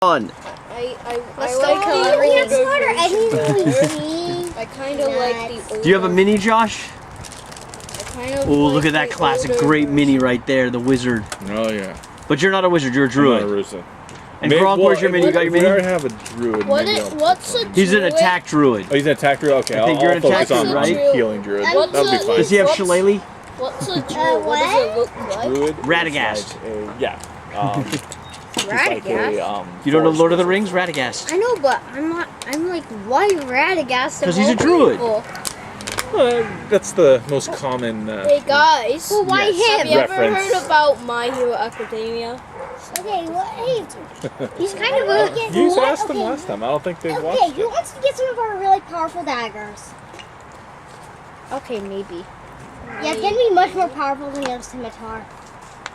On. I kind of like the. Do you have a mini, Josh? Oh, look at that classic, great mini right there, the wizard. Oh yeah. But you're not a wizard, you're a druid. I'm not a wizard. And Gronk, where's your mini? You got your mini? We already have a druid. What's a druid? He's an attack druid. Oh, he's an attack druid? Okay, I think you're an I'll attack focus druid, on right? healing druid. What's That'll be fine. Does he have shillelagh? What's a druid? What does it look like? Druid? Radagast. Yeah. Radagast? You don't know Lord of the Rings? Radagast. I know, but I'm like, why Radagast? Because he's a druid. That's the most common. Hey guys. Well, why Have him? you ever Reference. heard about My Hero Academia? Okay, well, hey, He's kind of a... You asked them last time. I don't think they watched okay, who it. wants to get some of our really powerful daggers? Okay, maybe. Yeah, it's gonna be much more powerful than your scimitar.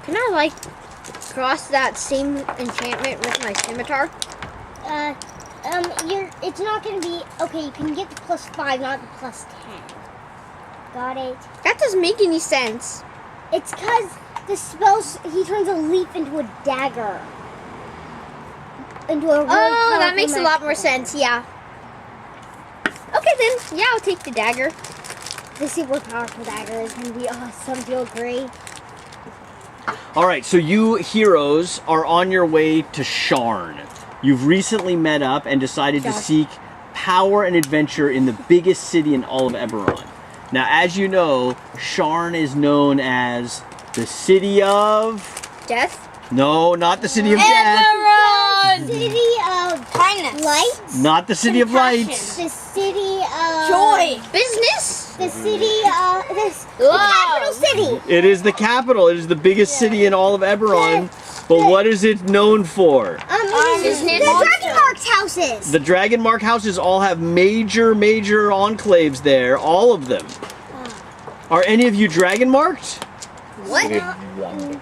Can I, like, cross that same enchantment with my scimitar? It's not gonna be, okay, you can get the +5, not the +10. Got it? That doesn't make any sense. It's because the spells, he turns a leaf into a dagger. Into a really Oh, that powerful makes a lot more magic sense, yeah. Okay then, yeah, I'll take the dagger. The super powerful dagger is gonna be awesome, do you agree? Alright, so you heroes are on your way to Sharn. You've recently met up and decided to seek power and adventure in the biggest city in all of Eberron. Now, as you know, Sharn is known as the city of... Death? No, not the city of death. Eberron! City of Kindness. lights? Not the city of lights. The city of... Joy. Business? The city of... The Love. capital city! It is the capital. It is the biggest city in all of Eberron. But what is it known for? Business. The Dragon Mark's houses! The Dragon Mark houses all have major enclaves there. All of them. Are any of you Dragon Marked? What? City of Wonder.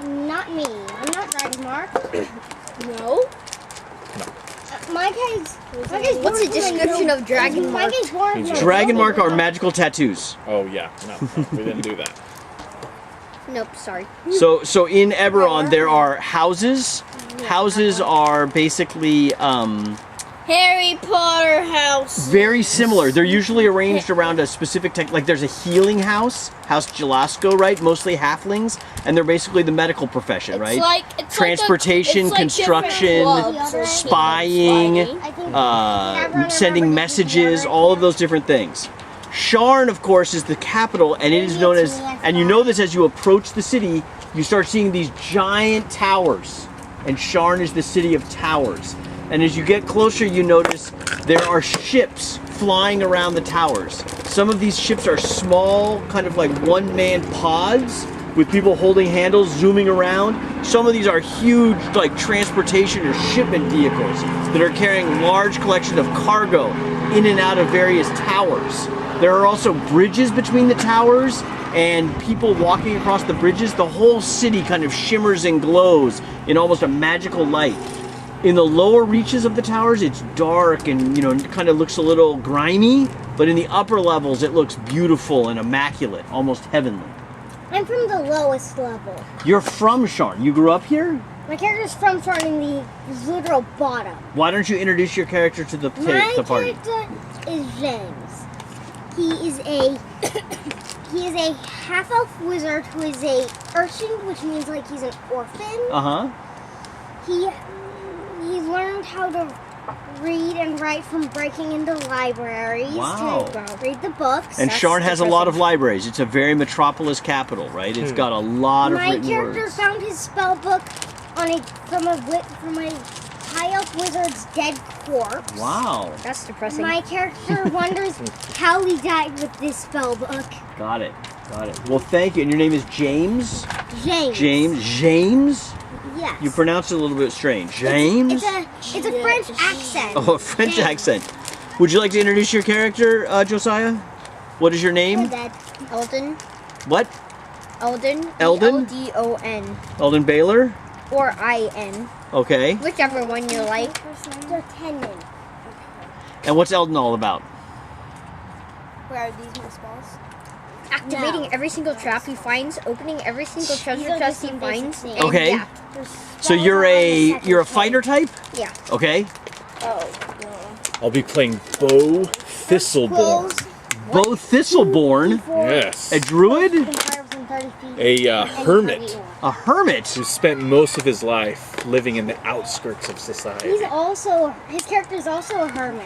Not me. I'm not Dragon Mark. No. My guy's What's the description of Dragon My Mark? guy's born with Dragon Mark are magical tattoos. Oh yeah. No, we didn't do that. Nope, sorry. So in Eberron there are houses. Houses are basically Harry Potter house. very similar. They're usually arranged around a specific tech. Like there's a healing house, House Jalasko, right? Mostly halflings, and they're basically the medical profession, right? It's Transportation, like construction, spying, I think sending messages, all of those different things. Sharn, of course, is the capital, and it is known as, and you know this as you approach the city, you start seeing these giant towers, and Sharn is the city of towers. And as you get closer, you notice there are ships flying around the towers. Some of these ships are small, kind of like one-man pods with people holding handles, zooming around. Some of these are huge, like transportation or shipment vehicles that are carrying large collections of cargo in and out of various towers. There are also bridges between the towers and people walking across the bridges. The whole city kind of shimmers and glows in almost a magical light. In the lower reaches of the towers, it's dark and, you know, kind of looks a little grimy, but in the upper levels, it looks beautiful and immaculate, almost heavenly. I'm from the lowest level. You're from Sharn. You grew up here? My character's from starting the literal bottom. Why don't you introduce your character to the My party? character is James. He is a half-elf wizard who is a urchin, which means like he's an orphan. Uh-huh. He learned how to read and write from breaking into libraries Wow. to read the books. And Sharn has a lot of libraries. It's a very metropolis capital, right? It's got a lot of My written character words. found his spell book from a high elf wizard's dead corpse. Wow. That's depressing. My character wonders how he died with this spell book. Got it. Got it. Well, thank you. And your name is James? James. James? Yes. You pronounce it a little bit strange. James? It's a French accent. Oh, a French accent. Would you like to introduce your character, Josiah? What is your name? Dead. Eldon. What? Eldon. Eldon? E-L-D-O-N. Eldon Baylor? Or I-N. Okay. Whichever one you like. Lieutenant. And what's Eldon all about? Where are these my spells? activating every single trap he finds, opening every single treasure chest he finds. And Okay. Yeah. So you're a fighter type? Yeah. Okay. Oh, no. I'll be playing Bo Thistleborn. Bo Thistleborn, Yes. a druid, A hermit a hermit. who spent most of his life living in the outskirts of society, His character is also a hermit.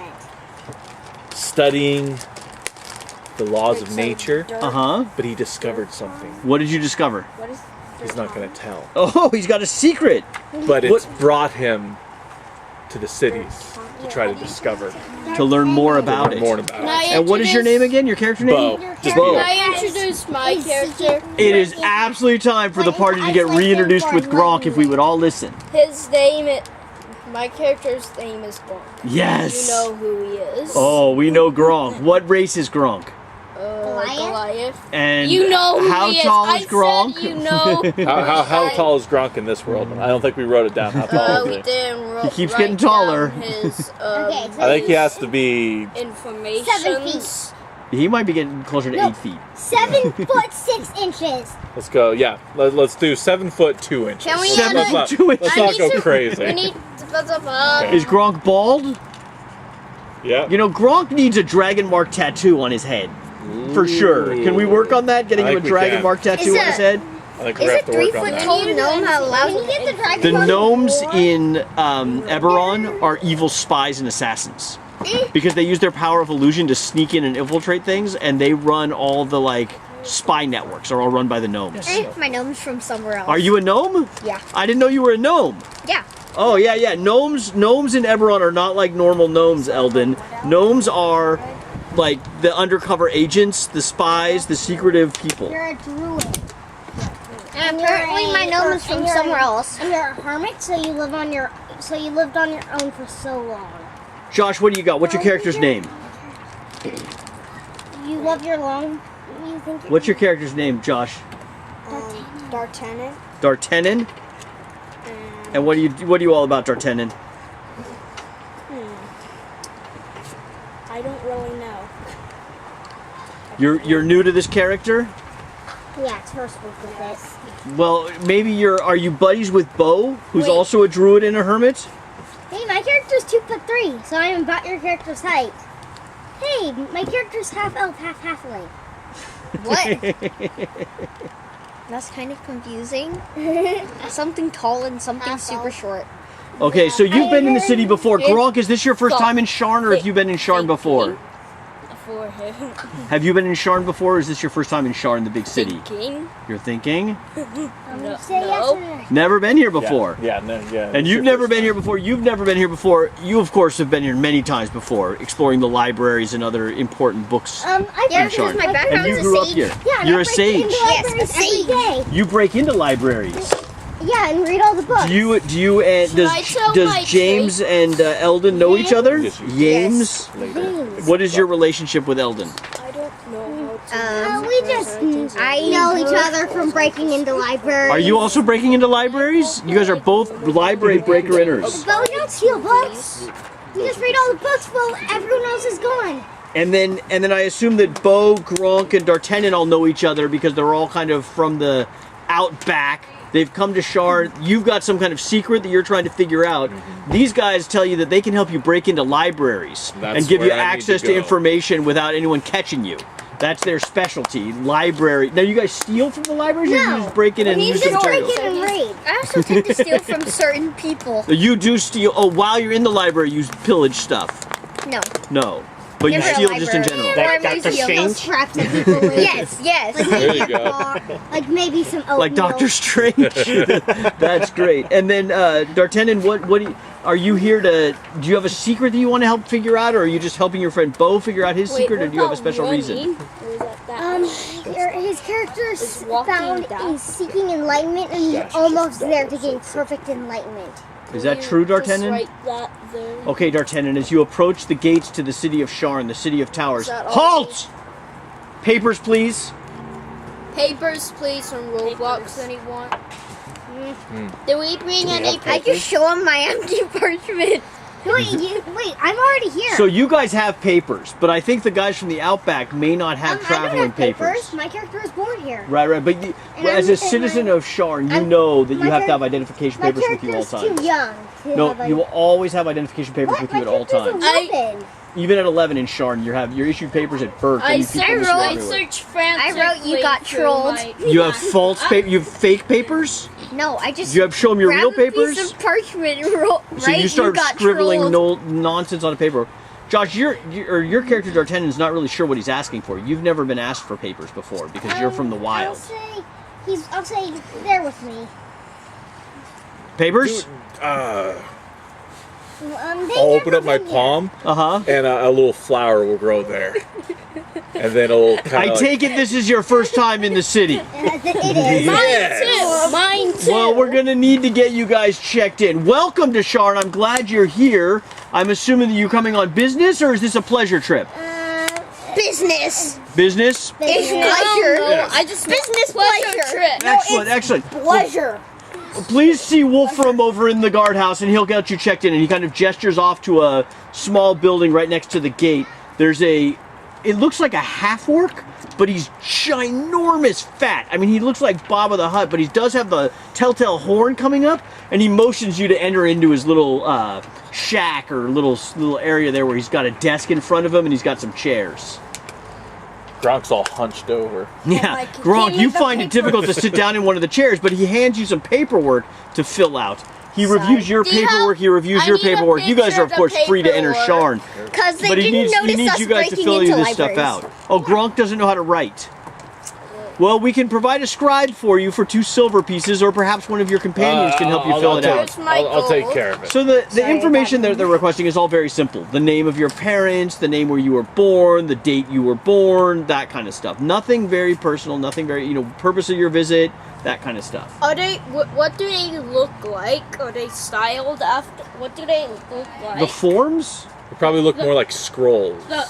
studying the laws of nature, Uh-huh. but he discovered something. What did you discover? What is He's not going to tell. Oh, he's got a secret. But it's What- brought him to the cities to try to discover To learn more about more it. about Can I it. And what is your name again? Your character name? Bo. Just Bo. Bo. Can I introduce my character? It is absolutely time for the party to get reintroduced with Gronk if we would all listen. His name is... My character's name is Gronk. Yes. You know who he is. Oh, we know Gronk. What race is Gronk? Goliath. And You know who how he is. tall I is Gronk? Said you know. How tall is Gronk in this world? I don't think we wrote it down. How tall We is he? didn't He keeps write getting taller. down His, Okay, so I think he has to be. information. 7 feet. He might be getting closer to 8 feet. 7'6". Let's go. Yeah, let's do 7 foot 2 inches. Can we Seven add foot a- 2 inches. Let's I not need go to- crazy. We need to put up. Is Gronk bald? Yeah. You know, Gronk needs a dragon mark tattoo on his head. For sure. Can we work on that? Getting I him a think we dragon can. mark tattoo Is on his it- head? I think Is we a have to work on 3-foot that. tall gnome allowed Can you get the dragon The mark gnomes before? in Eberron are evil spies and assassins. Because they use their power of illusion to sneak in and infiltrate things, and they run all the, like, spy networks are all run by the gnomes. My gnome's from somewhere else. Are you a gnome? Yeah. I didn't know you were a gnome. Yeah. Oh, yeah, yeah. Gnomes in Eberron are not like normal gnomes, Eldon. Gnomes are, like, the undercover agents, the spies, the secretive people. You're a druid. And apparently my gnome is from somewhere else. And you're a hermit, so you lived on your own for so long. Josh, what do you got? What's your character's name? You love your long. You think. What's your character's name, Josh? D'Artagnan. D'Artagnan? And what are you all about, D'Artagnan? I don't really know. You're new to this character? Yeah, it's her spook with this. Well, maybe are you buddies with Bo, who's Wait. also a druid and a hermit? Hey, my character's 2'3", so I'm about your character's height. Hey, my character's half elf, half halfling. What? That's kind of confusing. Something tall and something super short. Okay, so you've been in the city before. It's Gronk, is this your first time in Sharn, or have you been in Sharn before? For him. Have you been in Sharn before, or is this your first time in Sharn, the big city? King? You're thinking? No. Say yes or no. Never been here before. Yeah, no, yeah. And you've never been here before. You've never been here before. You, of course, have been here many times before, exploring the libraries and other important books. I Yeah, break Sharn. because my And background you is a grew up sage. here. Yeah, and You're I a break sage. into Yes, libraries a sage. every day. You break into libraries. Yeah, and read all the books. Do you and Should I tell does my James and Eldon know each other? Yes, you do. James. Later. What is your relationship with Eldon? I don't know how to. We just know each other from breaking into libraries. Are you also breaking into libraries? You guys are both library breaker-inners. But we don't steal books. We just read all the books while everyone else is gone. And then I assume that Bo, Gronk, and D'Artagnan all know each other because they're all kind of from the outback. They've come to Sharn. You've got some kind of secret that you're trying to figure out. These guys tell you that they can help you break into libraries That's and give you where I need access to to go. information without anyone catching you. That's their specialty, library. Now, you guys steal from the libraries, or you No. just break in and We use just the break materials? in and read. I also tend to steal from certain people. You do steal. Oh, while you're in the library, you pillage stuff. No. No, but you Never a steal just in library. general. Or a museum. Those scraps that people leave. Yes, yes. There you go. Like maybe some oatmeal. Like Doctor Strange. That's great. And then D'Artagnan, are you here to? Do you have a secret that you want to help figure out, or are you just helping your friend Bo figure out his secret, or do you have a special reason? His character It's walking found down. is seeking enlightenment, and he's That's almost just there to down. gain perfect enlightenment. Is that true, D'Artagnan? Just write that there. Okay, D'Artagnan, as you approach the gates to the city of Sharn, the city of towers, Is that all? halt! Papers, please. Papers, please, from Roblox, anyone? Did we bring any I just show him my empty parchment. Wait, I'm already here. So you guys have papers, but I think the guys from the Outback may not have I don't traveling have papers. papers. My character was born here. Right. But as a citizen of Sharn, you know that you my have to have char- identification My papers with you at all character's times. too young. To No, have a- you will always have identification papers with you at all times. My character's 11. Even at 11 in Sharn, you're issued papers at birth. I and people miss you everywhere. searched frantically. I wrote you got through trolled. my- You have false paper. You have fake papers. No, I just. Do you have show them your real grabbed a papers? piece of parchment and wrote, So you right, start got scribbling trolled. nonsense on a paper. Josh, your character D'Artagnan's not really sure what he's asking for. You've never been asked for papers before because you're from the wild. I'll say they're with me. Papers? They I'll open never up my been here. palm, Uh-huh. and a little flower will grow there. And then it'll kind I of take it this is your first time in the city. It is. Yes. Mine too. Well, we're going to need to get you guys checked in. Welcome to Sharn. I'm glad you're here. I'm assuming that you're coming on business, or is this a pleasure trip? Business. Business? It's Yeah. pleasure. No, Yes. I just Business pleasure pleasure. trip. Excellent, excellent. Pleasure. Please see Wolfram over in the guardhouse, and he'll get you checked in. And he kind of gestures off to a small building right next to the gate. It looks like a half-orc, but he's ginormous fat. I mean, he looks like Baba the Hutt, but he does have the telltale horn coming up, and he motions you to enter into his little shack or little area there where he's got a desk in front of him and he's got some chairs. Gronk's all hunched over. Yeah, like, Gronk, give me you the find it difficult to sit down in one of the chairs, but he hands you some paperwork to fill out. He reviews your Do you have- paperwork, he reviews I your need a paperwork. You guys are, of picture of course, the free to enter paperwork. Sharn. Because they But he didn't needs notice us you guys to breaking fill into you this libraries. stuff out. Oh, Gronk doesn't know how to write. Well, we can provide a scribe for you for 2 silver pieces, or perhaps one of your companions can help you fill it out. Here's my I'll take goal. care of it. So the Sorry, information that- they're requesting is all very simple. The name of your parents, the name where you were born, the date you were born, that kind of stuff. Nothing very personal, nothing very, purpose of your visit, that kind of stuff. Are they? What do they look like? Are they styled after? What do they look like? The forms? They probably look more like scrolls. the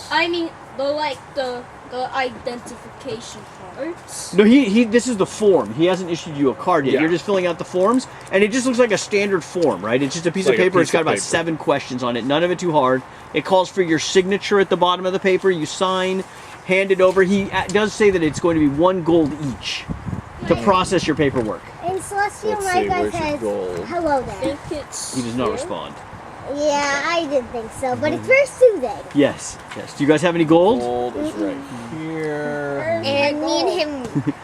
identification cards. No, this is the form. He hasn't issued you a card yet. Yeah. You're just filling out the forms, and it just looks like a standard form, right? It's just a piece Like of a paper. piece It's got of about paper. 7 questions on it. None of it too hard. It calls for your signature at the bottom of the paper. You sign, hand it over. He does say that it's going to be 1 gold each to process your paperwork. And Celestial Let's My see, Guy where's your says, gold? hello I there. think it's. He does not here. respond. Yeah, I didn't think so, but it's very soothing. Yes. Do you guys have any gold? Gold is right here. And me and him,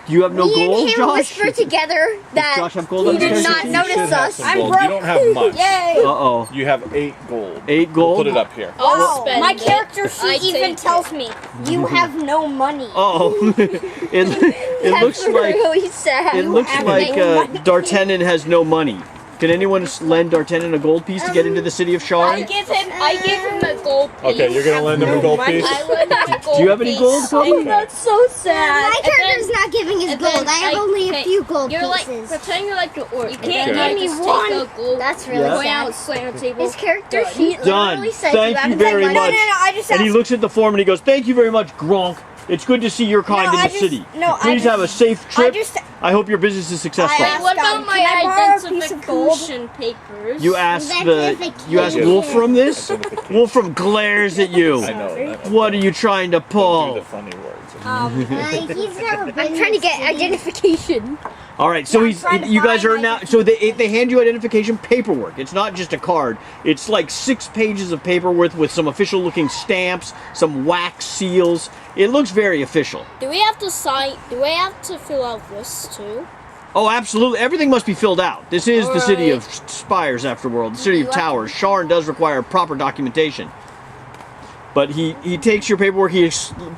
You have no me gold, and him Josh? whispered together that Josh have gold he on his did character not sheet? You should notice have us. some gold. You don't have much. Yay! Uh-oh. You have 8 gold. 8 gold? We'll put it up here. I'll spend My it. character I sheet even take tells me you have no money. Uh-oh. it looks That's like really sad. it looks have like no money. D'Artagnan has no money. Can anyone lend D'Artagnan a gold piece to get into the city of I Sharn? give him a gold piece. Okay, you're gonna lend him a gold piece? I lend him a gold Do you have any piece. gold, Cody? Oh, that's so sad. My character's not giving his and gold. then I have only a few gold you're pieces. Like, pretend you're like an orc. You can't and then give I me just one. Take a gold. That's really Yeah. Go sad. out, slam the table. His character Done. sheet Done. literally says Thank have you to take very money. much. I just And he looks at the form and he goes, "Thank you very much, Gronk. It's good to see your kind No, in I the just- city. no, I Please just- have a safe trip. I hope your business is successful." I- What Scott, about my can I borrow a piece of gold? identification papers? You asked Identification. Wolfram this? Identification. Wolfram glares at you. I know. What are you trying to Do pull? the funny words. He's never been I'm trying to get identification. All right, so trying to you guys find are now. So they hand you identification paperwork. It's not just a card. It's like 6 pages of paper with some official-looking stamps, some wax seals. It looks very official. Do we have to sign? Do we have to fill out this too? Oh, absolutely. Everything must be filled out. This is the city of Alright. spires, afterworld. The city of towers. Sharn does require proper documentation. But he takes your paperwork. He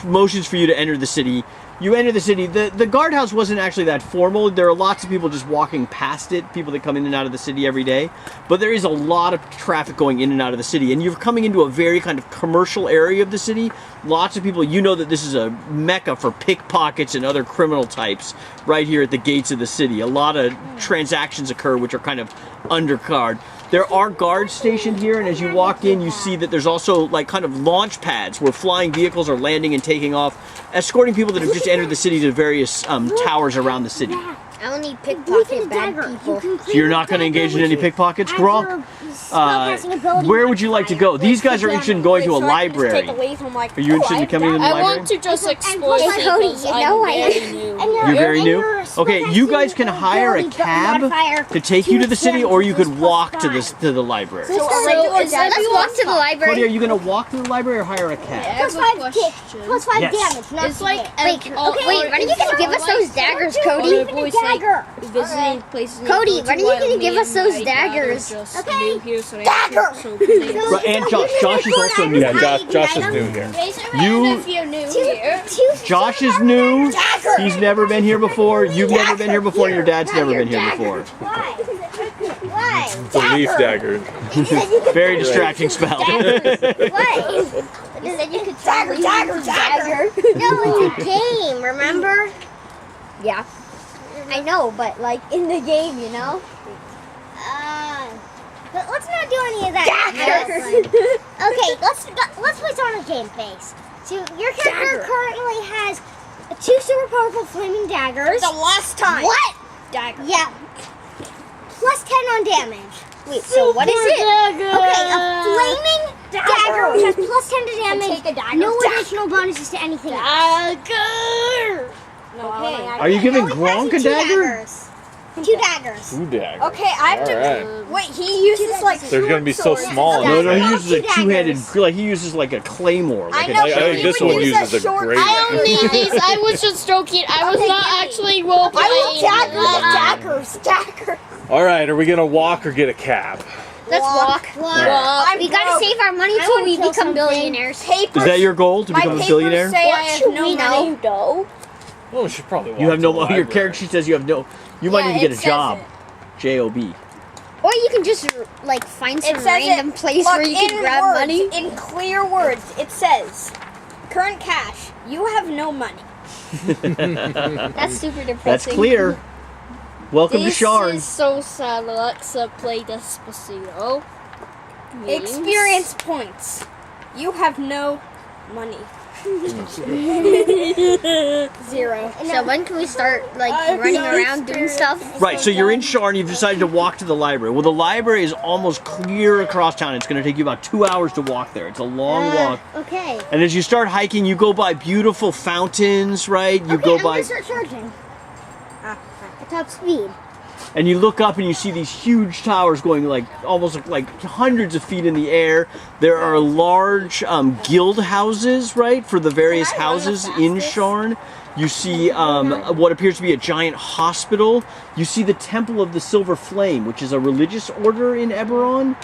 motions for you to enter the city. You enter the city. The guardhouse wasn't actually that formal. There are lots of people just walking past it, people that come in and out of the city every day. But there is a lot of traffic going in and out of the city. And you're coming into a very kind of commercial area of the city. Lots of people, you know that this is a mecca for pickpockets and other criminal types right here at the gates of the city. A lot of transactions occur which are kind of undercard. There are guards stationed here, and as you walk in, you see that there's also like kind of launch pads where flying vehicles are landing and taking off, escorting people that have just entered the city to various towers around the city. I only pickpocket bad people. So you're not going to engage in any pickpockets, Gronk? spellcasting ability. where would you like to go? These guys are interested in going to a library. Are you interested in coming to the I library? want to just explore plus Cody, because you I'm know I very am. new. And You're very new? your Okay, you guys can spellcasting hire a ability cab modifier to take you to the city, or you could plus walk to 5. the library. So is that Let's walk to the Cody, library. are you going to walk to the library or hire a cab? I have Plus a 5 kick, question. plus 5 Yes. damage, not It's like Wait, an- okay, Wait, when are you gonna give us those daggers, Cody? Even a dagger. Visiting places. in Cody, Go when to are you gonna Wyoming, give us those my daggers? daughter just Okay. moved here, so I Dagger! have to- so please. Right, and Josh is also new. Yeah, here. Josh is new here. Raise your You- hand if you're new here. Josh is new. He's never been here before. You've never been here before, and your dad's never been here before. Why? Why? It's a leaf dagger. Very distracting spell. Why? You said you could Dagger. No, it's a game, remember? Yeah. I know, but like in the game, you know? But let's not do any of that. Okay, let's put on a game face. So your character currently has 2 super powerful flaming daggers. The last time. What? Dagger. Yeah. Plus 10 on damage. Wait, so what is it? Okay, a flaming dagger which has plus 10 to damage. Take a dagger. No additional bonuses to anything else. Dagger. No, Okay. Are you giving Now he has Gronk a 2 dagger? daggers. 2 daggers. Ooh, dagger. Okay, I have to. Alright. Wait, he uses like. They're gonna be so short small. swords. No, no, he Daggers. uses a Two two-handed, daggers. like he uses like a claymore. Like I a know, I think this would one use uses a a short- great. I don't need these. I was just joking. I was not actually role playing. Daggers. All right, are we gonna walk or get a cab? Let's walk. Alright. We gotta save our money I till wanna we kill become something. billionaires. Papers. Is that your goal, to My become a papers billionaire? say I have no we money. know? No. Well, we should probably walk. You have no to the money. Your library. character sheet says you have no. You might Yeah, need to get it a says job. it. J-O-B. Or you can just like find some It says random place where you can grab words, money. In clear words, it says, "Current cash. You have no money." That's super depressing. That's clear. Welcome to Sharn. so sad. Alexa, play Despacito. Experience points. You have no money. 0. So when can we start like running around doing stuff? Right, so you're in Sharn, you've decided to walk to the library. Well, the library is almost clear across town. It's going to take you about 2 hours to walk there. It's a long walk. Okay. And as you start hiking, you go by beautiful fountains, right? You Okay, go I'm by, gonna start charging. At top speed. and you look up and you see these huge towers going like almost like hundreds of feet in the air. There are large guild houses, right, for the various Can I run the houses in fastest? Sharn. You see what appears to be a giant hospital. You see the Temple of the Silver Flame, which is a religious order in Eberron.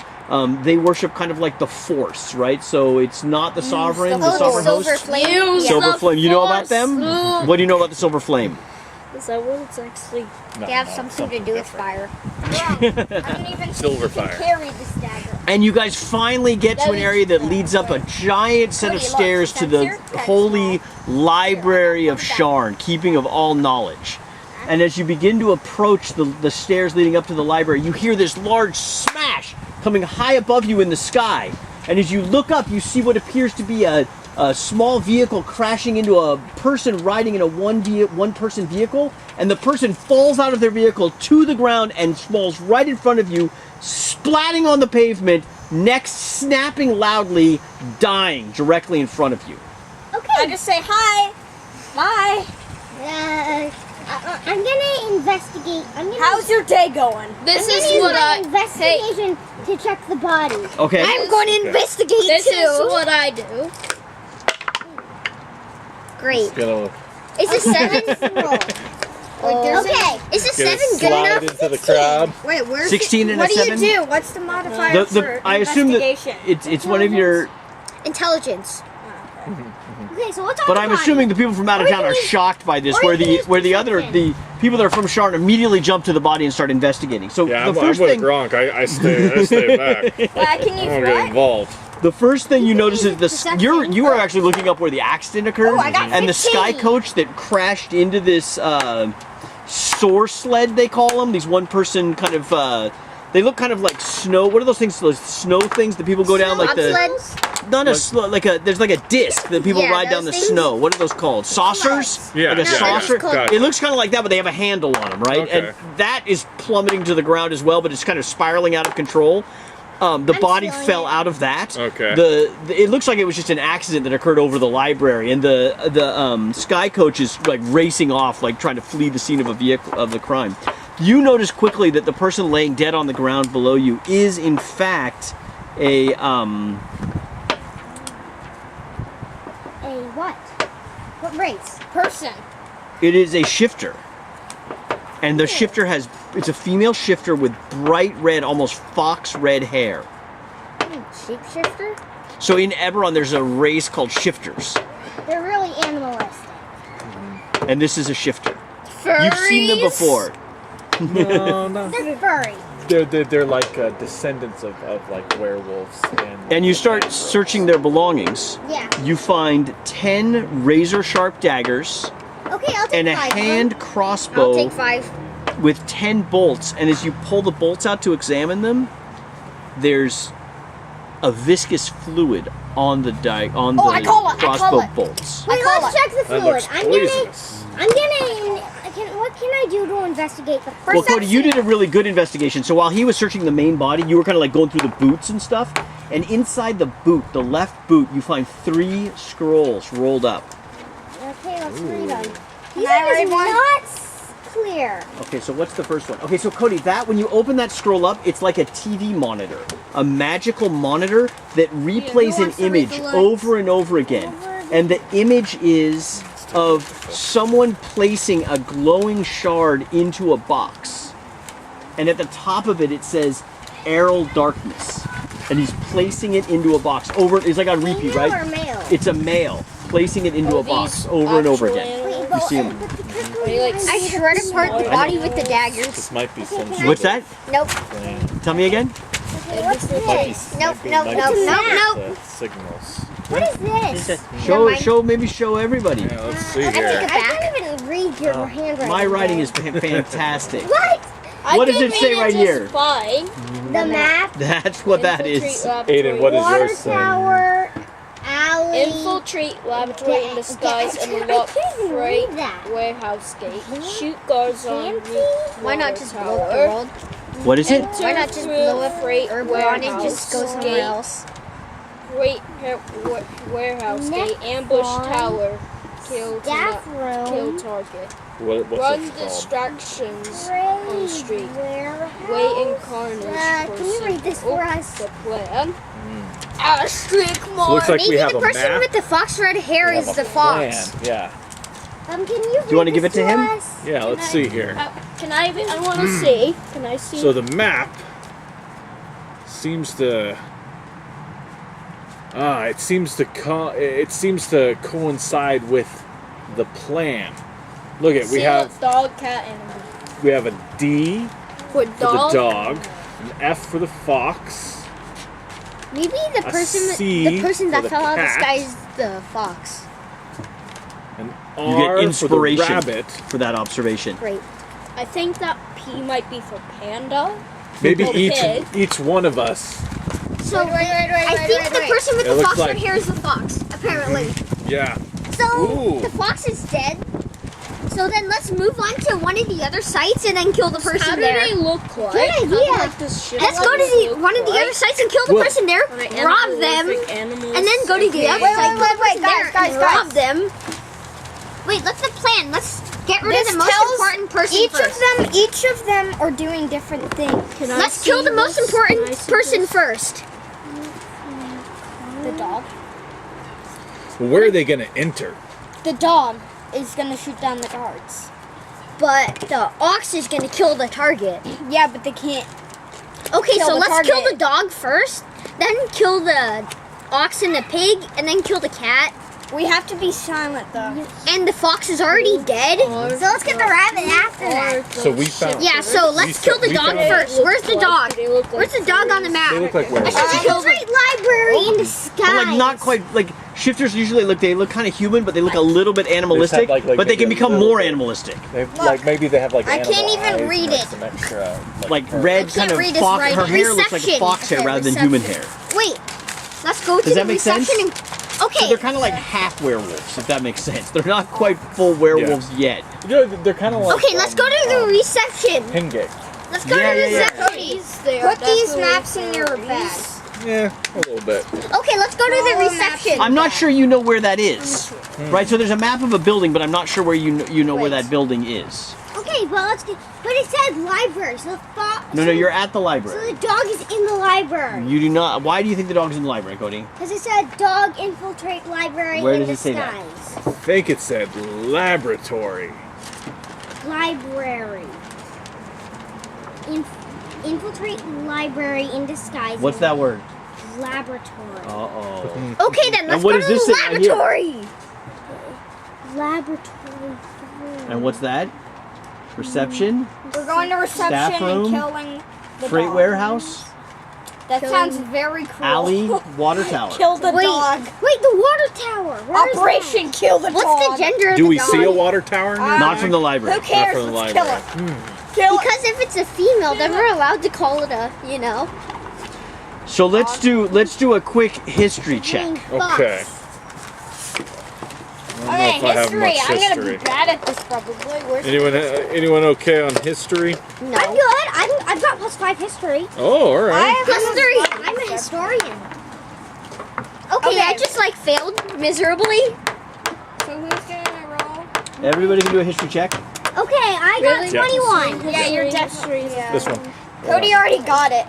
They worship kind of like the Force, right? So it's not the Sovereign, the Sovereign Silver Host. flame. Silver Flame. You know about them? Force. What do you know about the Silver Flame? Is that what it's actually? No, They have no, something to do with fire. I don't even Silver think you can fire. carry this dagger. And you guys finally get to an area that leads up a giant set of Cody, look, stairs to the that's your text holy library of Sharn, keeping of all knowledge. And as you begin to approach the stairs leading up to the library, you hear this large smash coming high above you in the sky. And as you look up, you see what appears to be a small vehicle crashing into a person riding in a one-person vehicle, and the person falls out of their vehicle to the ground and falls right in front of you, splatting on the pavement, neck snapping loudly, dying directly in front of you. Okay. I just say hi. Bye. I'm gonna investigate. How's your day going? This I'm is gonna use what my I. investigation to check the body. Okay. I'm going to investigate This too. is what I do. Great. Gonna Is a 7? Okay. Is a 7 get good slide enough? into the crowd. Wait, where's 16 and what a do 7? you do? What's the modifier for I assume that investigation? it's one of your, Intelligence. Okay, so what's on but the I'm body? assuming the people from out of Or you town can are use- shocked by this, or you where can the use perception. people that are from Sharn immediately jump to the body and start investigating. So Yeah, the I'm first with thing, Gronk. I stay back. I can I use don't get what? involved. the first thing you notice is Perception. you are actually looking up where the accident occurred, Oh, I got and the 15. sky coach that crashed into this soar sled, they call them, these one-person kind of. They look kind of like snow. What are those things? Those snow things that people go down like the. Bobsleds? Not a slow, like a. There's like a disc that people Yeah, ride down the those things. snow. What are those called? Saucers? Yeah, Like a yeah, saucer. yeah. Gotcha. It looks kind of like that, but they have a handle on them, right? Okay. And that is plummeting to the ground as well, but it's kind of spiraling out of control. The body stealing fell it. out of that. Okay. It looks like it was just an accident that occurred over the library, and the Sky Coach is like racing off, like trying to flee the scene of the crime. You notice quickly that the person laying dead on the ground below you is in fact a what? What race? Person. It is a shifter. And the shifter it's a female shifter with bright red, almost fox red hair. Shapeshifter? So in Eberron, there's a race called shifters. They're really animalistic. And this is a shifter. Furries. You've seen them before. No. They're furry. They're like descendants of like werewolves. And you start searching their belongings. Yeah. You find 10 razor-sharp daggers Okay, I'll take and a 5. hand I'll crossbow take 5. with 10 bolts. And as you pull the bolts out to examine them, there's a viscous fluid on the I call crossbow it. bolts. Wait, let's check the That fluid. looks poisonous. What can I do to investigate the first Well, Cody, you did a really good investigation. So while he was searching the main body, you were kind of like going through the boots and stuff. And inside the boot, the left boot, you find 3 scrolls rolled up. Okay, let's read them. Can I read one? Not clear. Okay, so what's the first one? Okay, so Cody, when you open that scroll up, it's like a TV monitor. A magical monitor that replays an wants to read image the lines? over and over again. And the image is of someone placing a glowing shard into a box. And at the top of it, it says, Errol Darkness. And he's placing it into a box. It's like on repeat, Female or right? male? It's a male placing it into a box over and over again. Wait, You see him. I shred apart the body with the daggers. This might be some. What's that? Nope. Tell me again. What's Might be, this? Nope, might be- nope, might nope, be nope, some, nope. Signals. What is this? Show everybody. Yeah, let's see I take here. it I back. can't even read your handwriting. My writing is fantastic. What? What does it say right here? Fine. The map, That's what that Infiltrate is. laboratory. Aiden, what is water yours saying? tower, alley. Infiltrate laboratory in disguise and lock I can't even freight read that. warehouse gate. Shoot guards on Fancy? Why not just blow up the world? What is it? Why not just blow up freight Eberron and just go somewhere gate? else? Warehouse Next gate. Ambush one. tower. Kill Staff room. target. What's Run it called? distractions on the street. Warehouse. Wait in carnage. Can you read this for us? The plan. Asterisk So it mark. looks like we Maybe have the a person map. with the fox red hair We have is a the fox. plan. Yeah. Can you you wanna read give this it to him? us? Yeah, let's see here. Can I want to see. Can I see? So the map seems to it seems to coincide with the plan. Look at we have dog, cat, animal. we have a D For for the dog. dog, an F for the fox, Maybe the A person C for that the fell out of the cat. sky is the fox. an You R get inspiration for the rabbit. for that observation. Great. I think that P might be for panda. Maybe Okay. each one of us. So I think the person with It the looks fox red like- hair is the fox, apparently. Yeah. So Ooh. the fox is dead. So then let's move on to one of the other sites and then kill the person How do there. they look like? Good How do, idea. like, the shit Let's go to look one of the like? other sites and kill the Well- person there, Are they rob them, anamorphic animals? and then go to the other Wait, site, kill the person there, guys, and rob them. Wait, let's the plan. Let's get rid of the most important person first. Each of them are doing different things. Can I Let's kill see the most this? important Can I see person this? first. The dog. Where are they gonna enter? The dog is gonna shoot down the guards. But the ox is gonna kill the target. Yeah, but they can't. Okay, Kill so the let's kill target. the dog first, then kill the ox and the pig, and then kill the cat. We have to be silent though. And the fox is already dead. So let's get the rabbit after that. So we found. Yeah, so let's kill the we dog found- first. Where's the dog? They look like Where's the dog on the map? They look like werewolves. Infiltrate library in disguise. But like not quite like shifters usually they look kind of human, but they look a little bit animalistic. like but they can maybe a become little more bit. animalistic. Like maybe they have like I can't animal even eyes read and, like, it. some extra Like fur. red can't kind of read his fox. Her writing. hair looks like a Reception. fox hair Okay, rather than reception. human hair. Wait, let's go to Does the that make sense? reception and... So Okay, they're kind of like half werewolves, if that makes sense. They're not quite full werewolves yet. You know, they're kind of like. okay, let's go to the reception. Pingate. Let's go to Yeah, the yeah, yeah. reception. Put these maps in your bag. Yeah, a little bit. Okay, let's go to the reception. I'm not sure you know where that is. Right, so there's a map of a building, but I'm not sure where you know where that building is. Okay, well let's get. But it says library, so No, you're at the So library. the dog is in the library. You do not. Why do you think the dog's in the library, Cody? Because it said dog infiltrate library Where in does it say that? disguise. I think it said laboratory. Library. Infiltrate library in disguise. What's that word? Laboratory. Uh-oh. Okay, then let's what go does to this the say right here? laboratory. Laboratory. And what's that? Reception? We're going to reception Staff room? and killing the Freight dog. warehouse? That sounds very cool. Alley? Water tower? Kill the dog. Wait, the water tower. Where is Operation Kill the Dog. What's the gender of Do the we dog? see a water tower? in here? Not from the library. Who cares? from the Let's kill library. it. Kill it. Because if it's a female, then we're allowed to call it a, you know. So let's do a quick history that? check. Okay. I don't know if I have history. much I'm gonna history. be bad at this probably. Where's Anyone okay on history? No. I'm good. I've got +5 history. Oh, all right. +3. I'm a historian. Okay, I just like failed miserably. So who's gonna roll? Everybody can do a history check. Okay, I got Really? 21. Yeah, your history. Yeah. This one. Cody already got it.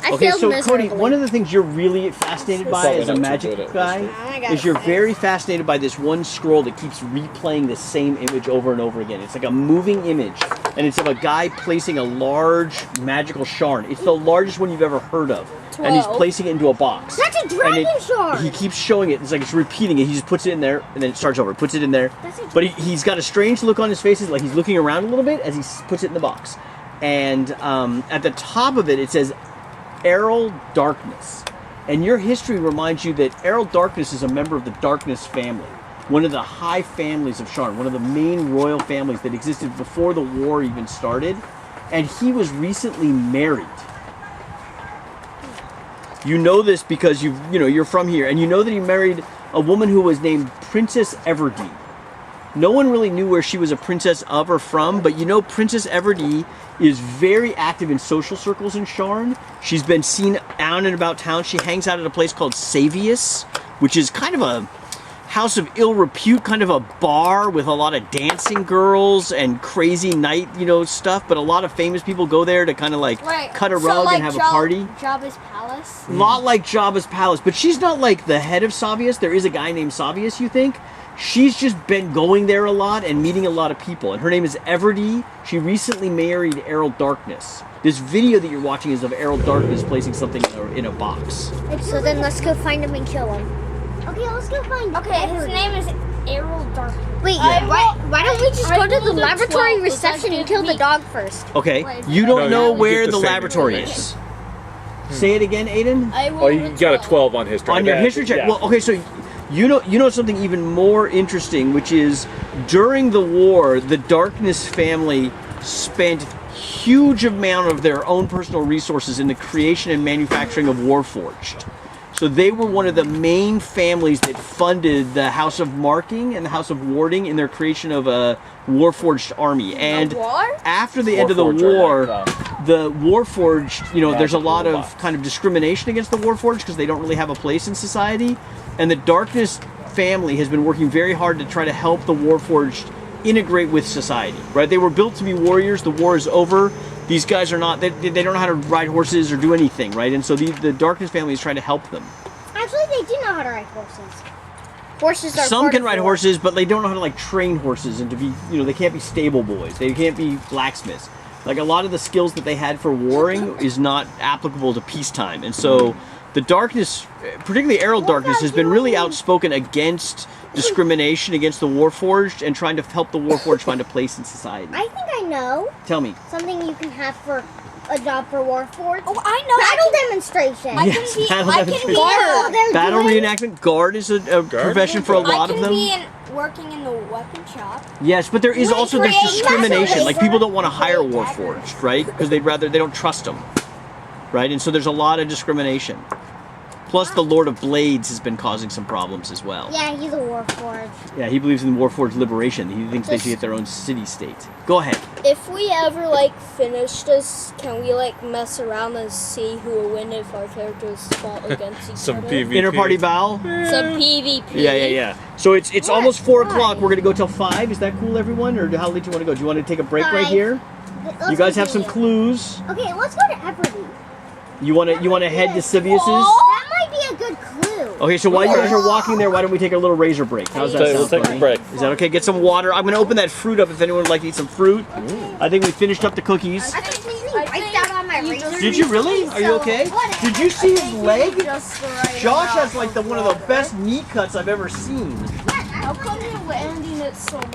I Okay, failed so miserably. Cody, one of the things you're really fascinated by Probably as a not too magic good at guy I got is you're it. very fascinated by this one scroll that keeps replaying the same image over and over again. It's like a moving image, and it's of a guy placing a large magical Sharn. It's the largest one you've ever heard of, and he's 12. placing it into a box. That's a And dragon shard. He keeps showing it. It's like it's repeating it. He just puts it in there, and then it starts over. Puts it in there. That's a But he's got a strange look on his face, like he's looking around a little bit as he puts it in the box. And at the top of it, it says Errol Darkness. And your history reminds you that Errol Darkness is a member of the Darkness family, one of the high families of Sharn, one of the main royal families that existed before the war even started. And he was recently married. You know this because you're from here, and you know that he married a woman who was named Princess Everdeen. No one really knew where she was a princess of or from, but you know Princess Everdeen is very active in social circles in Sharn. She's been seen out and about town. She hangs out at a place called Savius, which is kind of a house of ill repute, kind of a bar with a lot of dancing girls and crazy night, stuff. But a lot of famous people go there to kind of like cut a rug and have a party. Jabba's palace. A lot like Jabba's palace, but she's not like the head of Savius. There is a guy named Savius, you think? She's just been going there a lot and meeting a lot of people. And her name is Everdeen. She recently married Errol Darkness. This video that you're watching is of Errol Darkness placing something in a box. So then let's go find him and kill him. Okay, let's go find. Okay, his name is Errol Darkness. Wait, Yeah. why don't we just I go to the rolled a laboratory 12. Does that reception and give kill the me- dog first? Okay, Wait, you No, don't know you where get the the same laboratory information. is. Say it again, Aiden. Oh, you got a 12 on history. On your Yeah, history check. yeah. Well, okay, so you know something even more interesting, which is during the war, the Darkness family spent huge amount of their own personal resources in the creation and manufacturing of Warforged. So they were one of the main families that funded the House of Marking and the House of Warding in their creation of a Warforged army. And after the end of the war, the Warforged, there's a lot of kind of discrimination against the Warforged because they don't really have a place in society. And the Darkness family has been working very hard to try to help the Warforged integrate with society, right? They were built to be warriors. The war is over. These guys are not, they don't know how to ride horses or do anything, right? And so the Darkness family is trying to help them. Actually, they do know how to ride horses. Horses are Some part can of ride war. horses, but they don't know how to like train horses and to be, they can't be stable boys. They can't be blacksmiths. Like a lot of the skills that they had for warring is not applicable to peacetime. And so the Darkness, particularly Errol Darkness, has been really outspoken against discrimination against the Warforged and trying to help the Warforged find a place in society. I think I know Tell me. something you can have for a job for Warforged. Oh, I know. Battle demonstration. Yes, battle I can demonstration. be Guard. They're Battle doing- reenactment. Guard is a profession for a lot I of can them. be working in the weapon shop. Yes, but there is We also there's create discrimination. Like people don't want to hire Create Warforged, right? Because they don't trust them, right? And so there's a lot of discrimination. Plus, the Lord of Blades has been causing some problems as well. Yeah, he's a warforged. Yeah, he believes in Warforged liberation. He thinks they should get their own city-state. Go ahead. If we ever finish this, can we mess around and see who will win if our characters fought against each Some other? PvP. Inter-party battle? Some PvP. Yeah. So it's almost 4 o'clock. We're gonna go till 5. Is that cool, everyone? Or how late do you want to go? Do you want to take a break right 5. here? You guys have some clues. Okay, let's go to Eberron. You want to head to Sivius's? That might be a good clue. Okay, so while you guys are walking there, why don't we take a little razor break? How's that We'll sound? take a buddy? break. Is that okay? Get some water. I'm gonna open that fruit up if anyone would like to eat some fruit. I think we finished up the cookies. I think right down on my razor. Did you really? Are you okay? Did you see his leg? Josh has one of the best knee cuts I've ever seen. How come you're landing it so much?